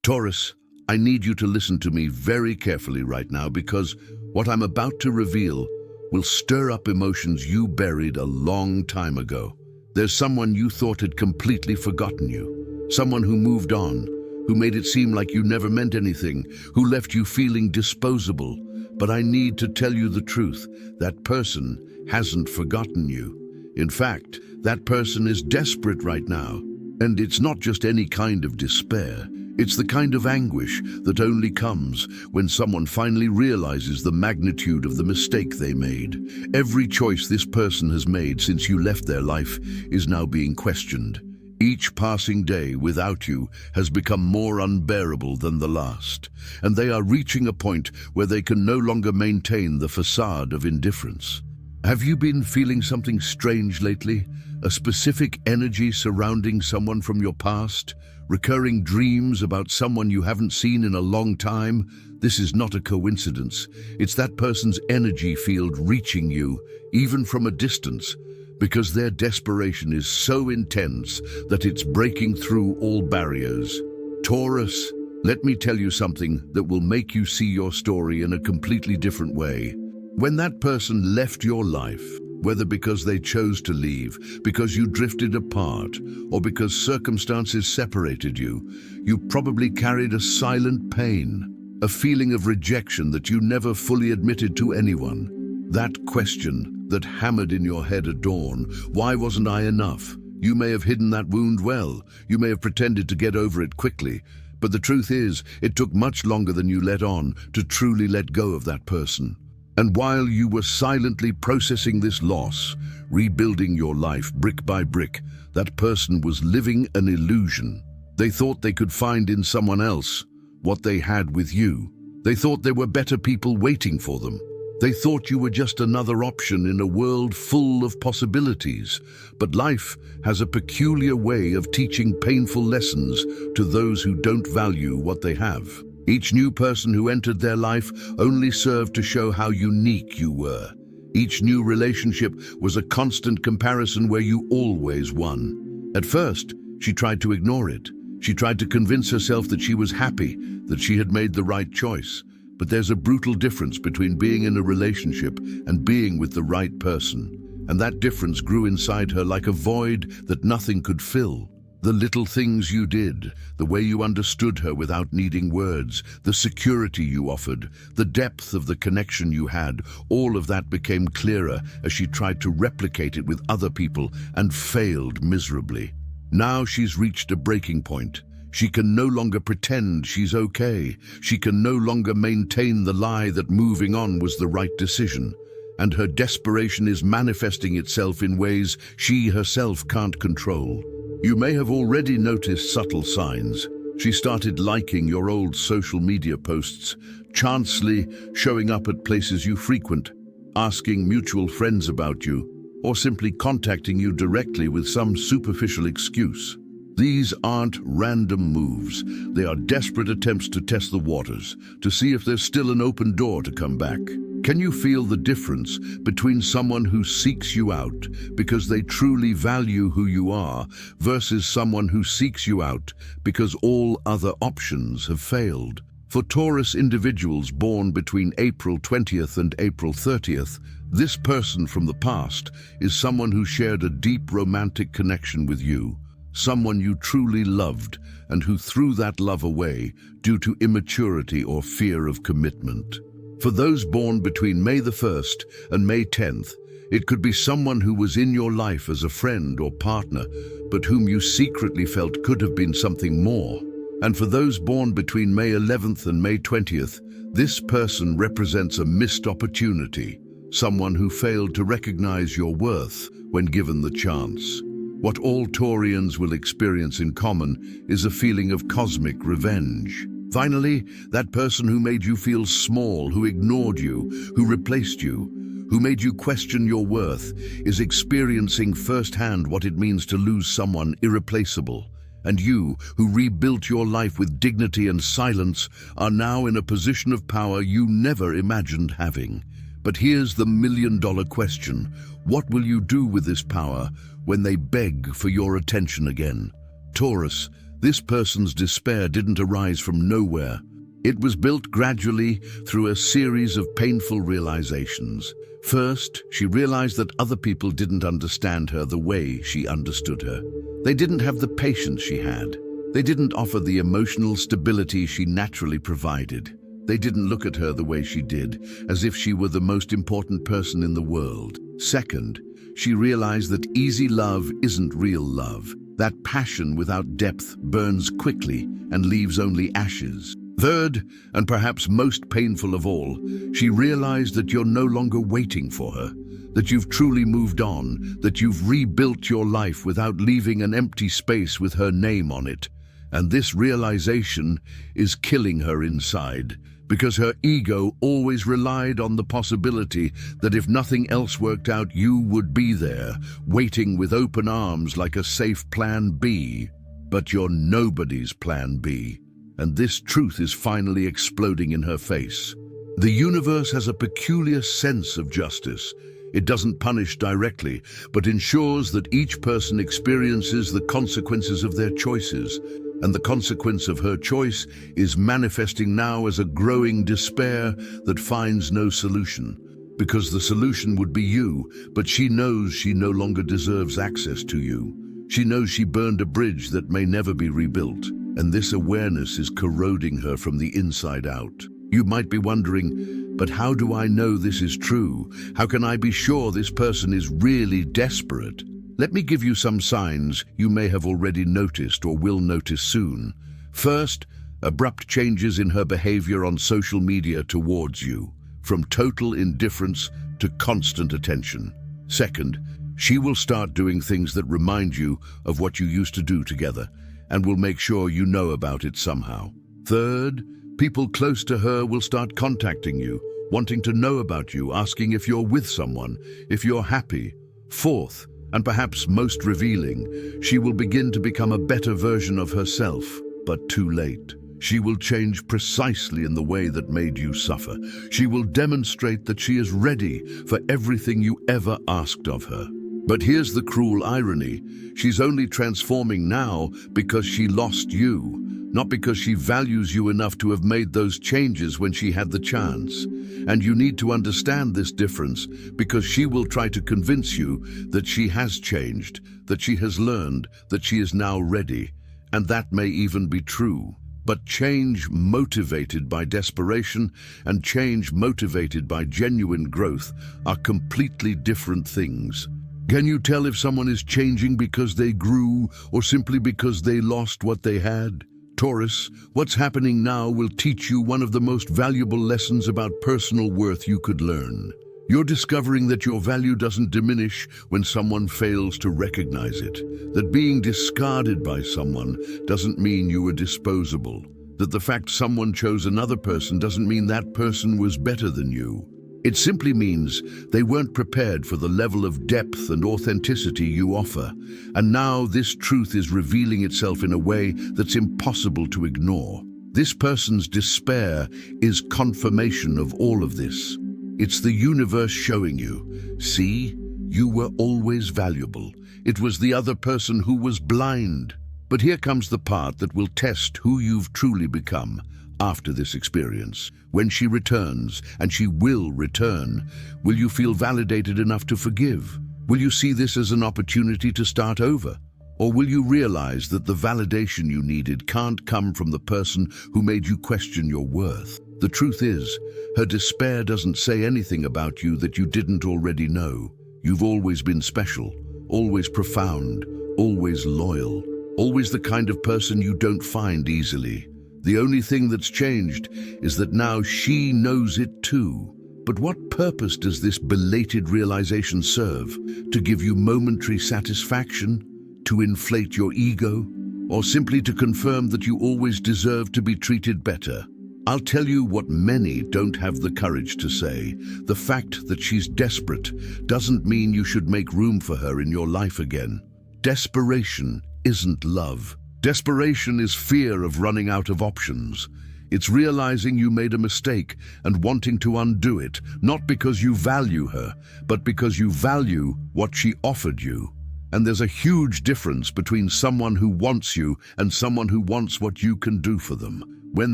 Taurus, I need you to listen to me very carefully right now because what I'm about to reveal will stir up emotions you buried a long time ago. There's someone you thought had completely forgotten you, someone who moved on, who made it seem like you never meant anything, who left you feeling disposable. But I need to tell you the truth. That person hasn't forgotten you. In fact, that person is desperate right now. And it's not just any kind of despair. It's the kind of anguish that only comes when someone finally realizes the magnitude of the mistake they made. Every choice this person has made since you left their life is now being questioned. Each passing day without you has become more unbearable than the last, and they are reaching a point where they can no longer maintain the facade of indifference. Have you been feeling something strange lately? A specific energy surrounding someone from your past? Recurring dreams about someone you haven't seen in a long time? This is not a coincidence. It's that person's energy field reaching you, even from a distance, because their desperation is so intense that it's breaking through all barriers. Taurus, let me tell you something that will make you see your story in a completely different way. When that person left your life, whether because they chose to leave, because you drifted apart, or because circumstances separated you, you probably carried a silent pain, a feeling of rejection that you never fully admitted to anyone. That question that hammered in your head at dawn, why wasn't I enough? You may have hidden that wound well, you may have pretended to get over it quickly, but the truth is, it took much longer than you let on to truly let go of that person. And while you were silently processing this loss, rebuilding your life brick by brick, that person was living an illusion. They thought they could find in someone else what they had with you. They thought there were better people waiting for them. They thought you were just another option in a world full of possibilities. But life has a peculiar way of teaching painful lessons to those who don't value what they have. Each new person who entered their life only served to show how unique you were. Each new relationship was a constant comparison where you always won. At first, she tried to ignore it. She tried to convince herself that she was happy, that she had made the right choice. But there's a brutal difference between being in a relationship and being with the right person. And that difference grew inside her like a void that nothing could fill. The little things you did, the way you understood her without needing words, the security you offered, the depth of the connection you had, all of that became clearer as she tried to replicate it with other people and failed miserably. Now she's reached a breaking point. She can no longer pretend she's okay. She can no longer maintain the lie that moving on was the right decision. And her desperation is manifesting itself in ways she herself can't control. You may have already noticed subtle signs. She started liking your old social media posts, chancely showing up at places you frequent, asking mutual friends about you, or simply contacting you directly with some superficial excuse. These aren't random moves. They are desperate attempts to test the waters, to see if there's still an open door to come back. Can you feel the difference between someone who seeks you out because they truly value who you are versus someone who seeks you out because all other options have failed? For Taurus individuals born between April 20th and April 30th, this person from the past is someone who shared a deep romantic connection with you, someone you truly loved and who threw that love away due to immaturity or fear of commitment. For those born between May the 1st and May 10th, it could be someone who was in your life as a friend or partner, but whom you secretly felt could have been something more. And for those born between May 11th and May 20th, this person represents a missed opportunity, someone who failed to recognize your worth when given the chance. What all Taurians will experience in common is a feeling of cosmic revenge. Finally, that person who made you feel small, who ignored you, who replaced you, who made you question your worth, is experiencing firsthand what it means to lose someone irreplaceable. And you, who rebuilt your life with dignity and silence, are now in a position of power you never imagined having. But here's the million-dollar question. What will you do with this power when they beg for your attention again? Taurus, This person's despair didn't arise from nowhere. It was built gradually through a series of painful realizations. First, she realized that other people didn't understand her the way she understood her. They didn't have the patience she had. They didn't offer the emotional stability she naturally provided. They didn't look at her the way she did, as if she were the most important person in the world. Second, she realized that easy love isn't real love. That passion without depth burns quickly and leaves only ashes. Third, and perhaps most painful of all, she realized that you're no longer waiting for her, that you've truly moved on, that you've rebuilt your life without leaving an empty space with her name on it. And this realization is killing her inside, because her ego always relied on the possibility that if nothing else worked out, you would be there, waiting with open arms like a safe plan B. But you're nobody's plan B. And this truth is finally exploding in her face. The universe has a peculiar sense of justice. It doesn't punish directly, but ensures that each person experiences the consequences of their choices. And the consequence of her choice is manifesting now as a growing despair that finds no solution. Because the solution would be you, but she knows she no longer deserves access to you. She knows she burned a bridge that may never be rebuilt. And this awareness is corroding her from the inside out. You might be wondering, but how do I know this is true? How can I be sure this person is really desperate? Let me give you some signs you may have already noticed or will notice soon. First, abrupt changes in her behavior on social media towards you, from total indifference to constant attention. Second, she will start doing things that remind you of what you used to do together, and will make sure you know about it somehow. Third, people close to her will start contacting you, wanting to know about you, asking if you're with someone, if you're happy. Fourth, and perhaps most revealing, she will begin to become a better version of herself, but too late. She will change precisely in the way that made you suffer. She will demonstrate that she is ready for everything you ever asked of her. But here's the cruel irony. She's only transforming now because she lost you, not because she values you enough to have made those changes when she had the chance. And you need to understand this difference, because she will try to convince you that she has changed, that she has learned, that she is now ready. And that may even be true. But change motivated by desperation and change motivated by genuine growth are completely different things. Can you tell if someone is changing because they grew or simply because they lost what they had? Taurus, what's happening now will teach you one of the most valuable lessons about personal worth you could learn. You're discovering that your value doesn't diminish when someone fails to recognize it, that being discarded by someone doesn't mean you were disposable, that the fact someone chose another person doesn't mean that person was better than you. It simply means they weren't prepared for the level of depth and authenticity you offer, and now this truth is revealing itself in a way that's impossible to ignore. This person's despair is confirmation of all of this. It's the universe showing you, see, you were always valuable. It was the other person who was blind. But here comes the part that will test who you've truly become after this experience. When she returns, and she will return, will you feel validated enough to forgive? Will you see this as an opportunity to start over? Or will you realize that the validation you needed can't come from the person who made you question your worth? The truth is, her despair doesn't say anything about you that you didn't already know. You've always been special, always profound, always loyal, always the kind of person you don't find easily. The only thing that's changed is that now she knows it too. But what purpose does this belated realization serve? To give you momentary satisfaction? To inflate your ego? Or simply to confirm that you always deserve to be treated better? I'll tell you what many don't have the courage to say. The fact that she's desperate doesn't mean you should make room for her in your life again. Desperation isn't love. Desperation is fear of running out of options. It's realizing you made a mistake and wanting to undo it, not because you value her, but because you value what she offered you. And there's a huge difference between someone who wants you and someone who wants what you can do for them. When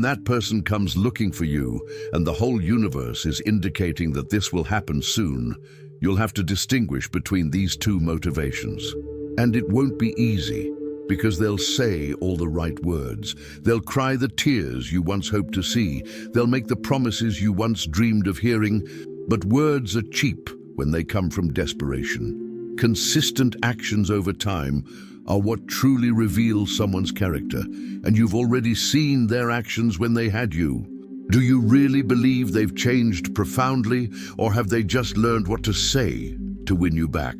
that person comes looking for you and the whole universe is indicating that this will happen soon, you'll have to distinguish between these two motivations. And it won't be easy, because they'll say all the right words. They'll cry the tears you once hoped to see. They'll make the promises you once dreamed of hearing. But words are cheap when they come from desperation. Consistent actions over time are what truly reveal someone's character, and you've already seen their actions when they had you. Do you really believe they've changed profoundly, or have they just learned what to say to win you back?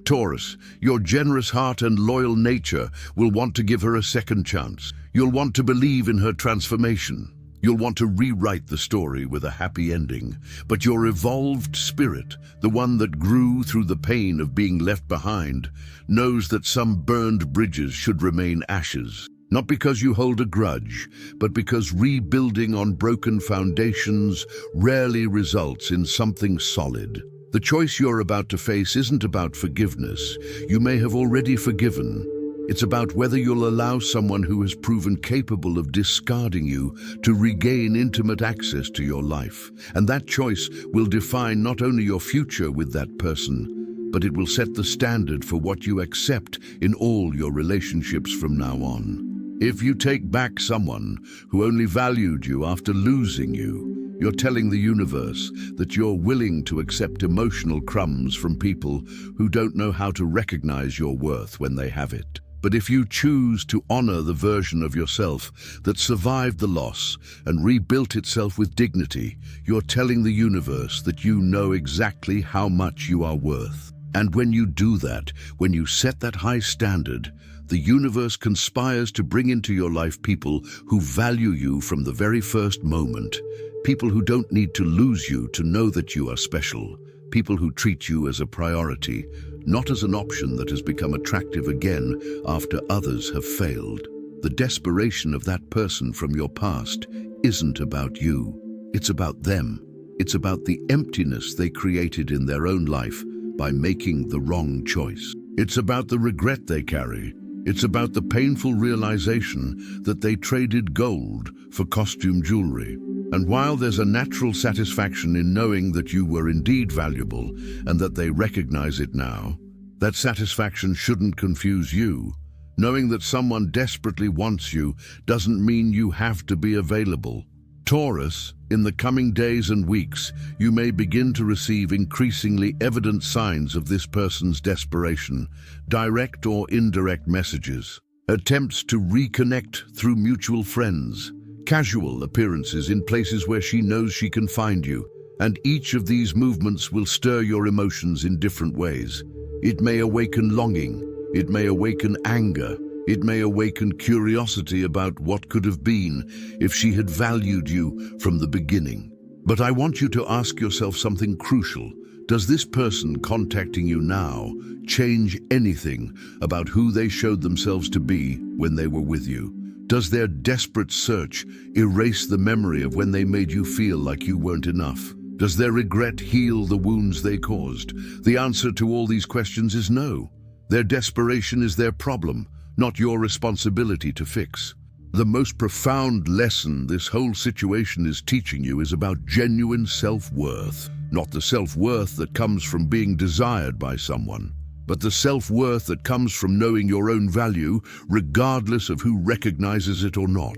Taurus, your generous heart and loyal nature will want to give her a second chance. You'll want to believe in her transformation. You'll want to rewrite the story with a happy ending. But your evolved spirit, the one that grew through the pain of being left behind, knows that some burned bridges should remain ashes. Not because you hold a grudge, but because rebuilding on broken foundations rarely results in something solid. The choice you're about to face isn't about forgiveness. You may have already forgiven. It's about whether you'll allow someone who has proven capable of discarding you to regain intimate access to your life. And that choice will define not only your future with that person, but it will set the standard for what you accept in all your relationships from now on. If you take back someone who only valued you after losing you, you're telling the universe that you're willing to accept emotional crumbs from people who don't know how to recognize your worth when they have it. But if you choose to honor the version of yourself that survived the loss and rebuilt itself with dignity, you're telling the universe that you know exactly how much you are worth. And when you do that, when you set that high standard, the universe conspires to bring into your life people who value you from the very first moment, people who don't need to lose you to know that you are special, people who treat you as a priority, not as an option that has become attractive again after others have failed. The desperation of that person from your past isn't about you. It's about them. It's about the emptiness they created in their own life by making the wrong choice. It's about the regret they carry. It's about the painful realization that they traded gold for costume jewelry. And while there's a natural satisfaction in knowing that you were indeed valuable and that they recognize it now, that satisfaction shouldn't confuse you. Knowing that someone desperately wants you doesn't mean you have to be available. Taurus, in the coming days and weeks, you may begin to receive increasingly evident signs of this person's desperation, direct or indirect messages, attempts to reconnect through mutual friends, casual appearances in places where she knows she can find you, and each of these movements will stir your emotions in different ways. It may awaken longing, it may awaken anger, it may awaken curiosity about what could have been if she had valued you from the beginning. But I want you to ask yourself something crucial. Does this person contacting you now change anything about who they showed themselves to be when they were with you? Does their desperate search erase the memory of when they made you feel like you weren't enough? Does their regret heal the wounds they caused? The answer to all these questions is no. Their desperation is their problem, not your responsibility to fix. The most profound lesson this whole situation is teaching you is about genuine self-worth. Not the self-worth that comes from being desired by someone, but the self-worth that comes from knowing your own value, regardless of who recognizes it or not.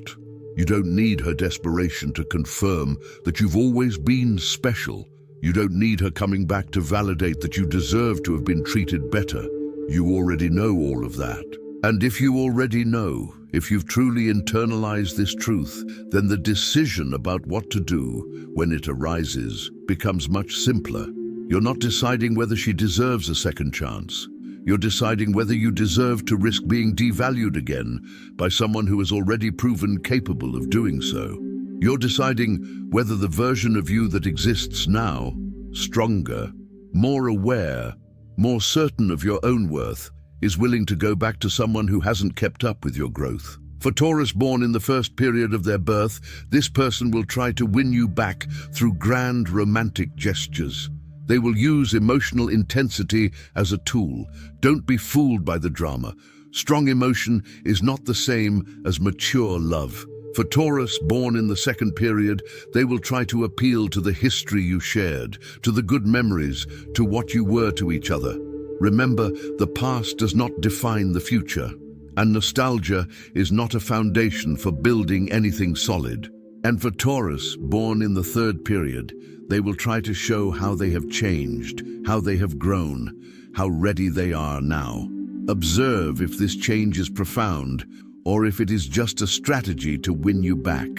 You don't need her desperation to confirm that you've always been special. You don't need her coming back to validate that you deserve to have been treated better. You already know all of that. And if you already know, if you've truly internalized this truth, then the decision about what to do when it arises becomes much simpler. You're not deciding whether she deserves a second chance. You're deciding whether you deserve to risk being devalued again by someone who has already proven capable of doing so. You're deciding whether the version of you that exists now, stronger, more aware, more certain of your own worth, is willing to go back to someone who hasn't kept up with your growth. For Taurus born in the first period of their birth, this person will try to win you back through grand romantic gestures. They will use emotional intensity as a tool. Don't be fooled by the drama. Strong emotion is not the same as mature love. For Taurus, born in the second period, they will try to appeal to the history you shared, to the good memories, to what you were to each other. Remember, the past does not define the future, and nostalgia is not a foundation for building anything solid. And for Taurus, born in the third period, they will try to show how they have changed, how they have grown, how ready they are now. Observe if this change is profound, or if it is just a strategy to win you back.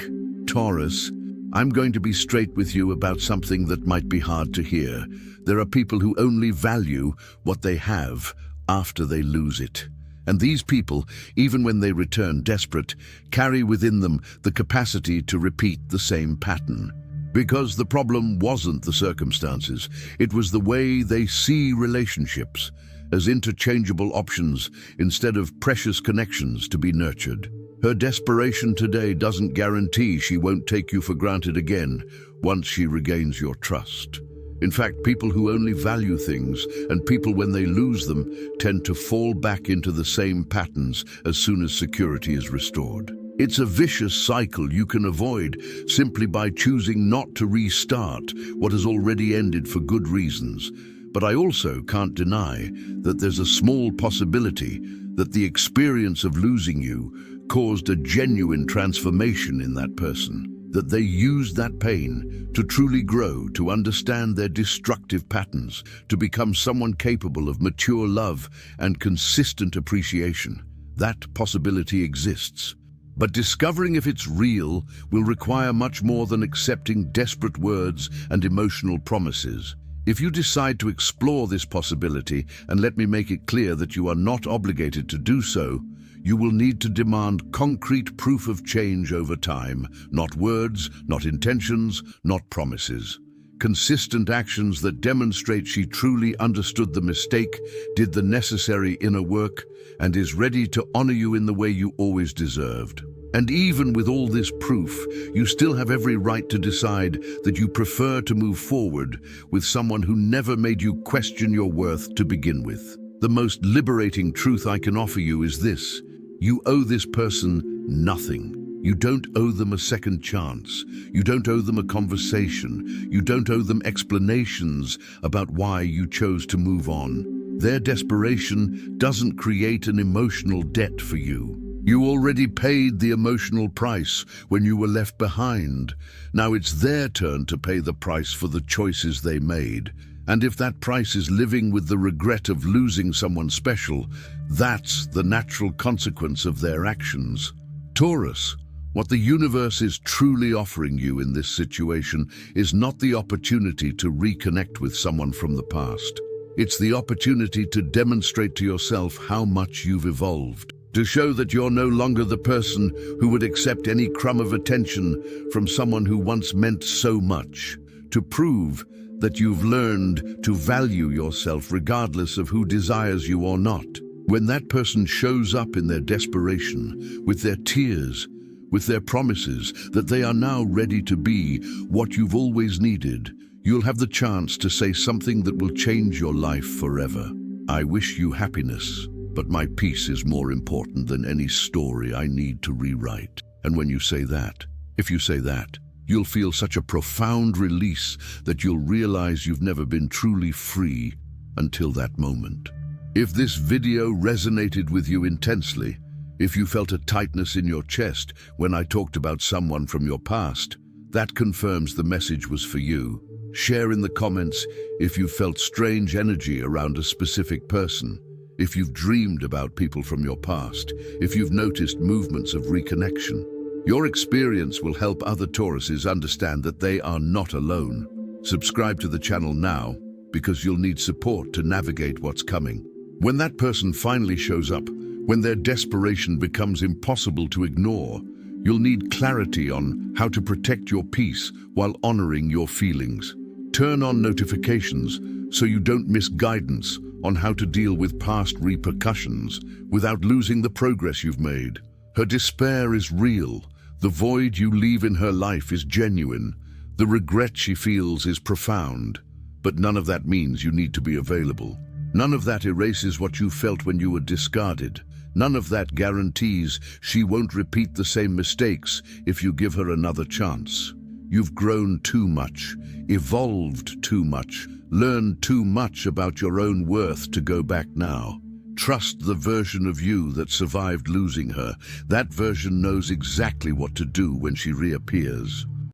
Taurus, I'm going to be straight with you about something that might be hard to hear. There are people who only value what they have after they lose it. And these people, even when they return desperate, carry within them the capacity to repeat the same pattern. Because the problem wasn't the circumstances, it was the way they see relationships, as interchangeable options instead of precious connections to be nurtured. Her desperation today doesn't guarantee she won't take you for granted again once she regains your trust. In fact, people who only value things and people when they lose them tend to fall back into the same patterns as soon as security is restored. It's a vicious cycle you can avoid simply by choosing not to restart what has already ended for good reasons. But I also can't deny that there's a small possibility that the experience of losing you caused a genuine transformation in that person, that they used that pain to truly grow, to understand their destructive patterns, to become someone capable of mature love and consistent appreciation. That possibility exists. But discovering if it's real will require much more than accepting desperate words and emotional promises. If you decide to explore this possibility, and let me make it clear that you are not obligated to do so, you will need to demand concrete proof of change over time, not words, not intentions, not promises. Consistent actions that demonstrate she truly understood the mistake, did the necessary inner work, and is ready to honor you in the way you always deserved. And even with all this proof, you still have every right to decide that you prefer to move forward with someone who never made you question your worth to begin with. The most liberating truth I can offer you is this: you owe this person nothing. You don't owe them a second chance. You don't owe them a conversation. You don't owe them explanations about why you chose to move on. Their desperation doesn't create an emotional debt for you. You already paid the emotional price when you were left behind. Now it's their turn to pay the price for the choices they made. And if that price is living with the regret of losing someone special, that's the natural consequence of their actions. Taurus, what the universe is truly offering you in this situation is not the opportunity to reconnect with someone from the past. It's the opportunity to demonstrate to yourself how much you've evolved, to show that you're no longer the person who would accept any crumb of attention from someone who once meant so much, to prove that you've learned to value yourself regardless of who desires you or not. When that person shows up in their desperation, with their tears, with their promises that they are now ready to be what you've always needed, you'll have the chance to say something that will change your life forever. I wish you happiness, but my peace is more important than any story I need to rewrite. And when you say that, if you say that, you'll feel such a profound release that you'll realize you've never been truly free until that moment. If this video resonated with you intensely, if you felt a tightness in your chest when I talked about someone from your past, that confirms the message was for you. Share in the comments if you felt strange energy around a specific person, if you've dreamed about people from your past, if you've noticed movements of reconnection. Your experience will help other Tauruses understand that they are not alone. Subscribe to the channel now, because you'll need support to navigate what's coming. When that person finally shows up, when their desperation becomes impossible to ignore, you'll need clarity on how to protect your peace while honoring your feelings. Turn on notifications so you don't miss guidance on how to deal with past repercussions without losing the progress you've made. Her despair is real. The void you leave in her life is genuine. The regret she feels is profound. But none of that means you need to be available. None of that erases what you felt when you were discarded. None of that guarantees she won't repeat the same mistakes if you give her another chance. You've grown too much, evolved too much, learned too much about your own worth to go back now. Trust the version of you that survived losing her. That version knows exactly what to do when she reappears.